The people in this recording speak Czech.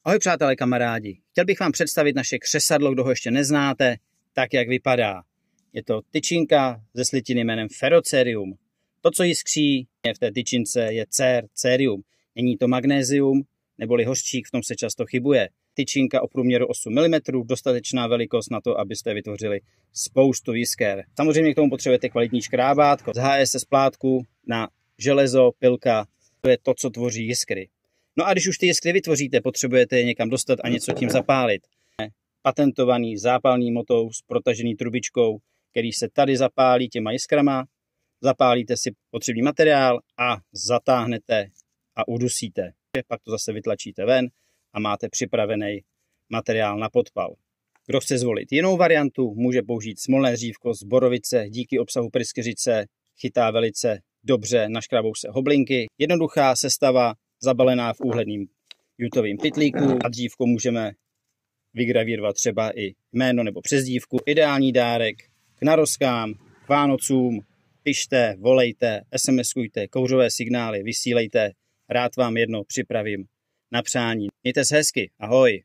Ahoj přátelé, kamarádi. Chtěl bych vám představit naše křesadlo, kdo ho ještě neznáte, tak jak vypadá. Je to tyčinka ze slitiny jménem Ferrocerium. To, co jiskří v té tyčince, je cerium. Není to magnézium neboli hořčík, v tom se často chybuje. Tyčinka o průměru 8 mm, dostatečná velikost na to, abyste vytvořili spoustu jisker. Samozřejmě k tomu potřebujete kvalitní škrábátko z HSS plátku na železo, pilka, to je to, co tvoří jiskry. No a když už ty jiskry vytvoříte, potřebujete je někam dostat a něco tím zapálit. Patentovaný zápalný motou s protažený trubičkou, který se tady zapálí těma jiskrama, zapálíte si potřebný materiál a zatáhnete a udusíte. Pak to zase vytlačíte ven a máte připravený materiál na podpal. Kdo chce zvolit jinou variantu, může použít smolné dřívko z borovice, díky obsahu pryskyřice chytá velice dobře, naškrabou se hoblinky. Jednoduchá sestava, zabalená v úhledným jutovým pytlíku a dřívko můžeme vygravírovat třeba i jméno nebo přezdívku. Ideální dárek k narozkám, k Vánocům, pište, volejte, SMS-kujte, kouřové signály, vysílejte, rád vám jedno připravím na přání. Mějte se hezky, ahoj!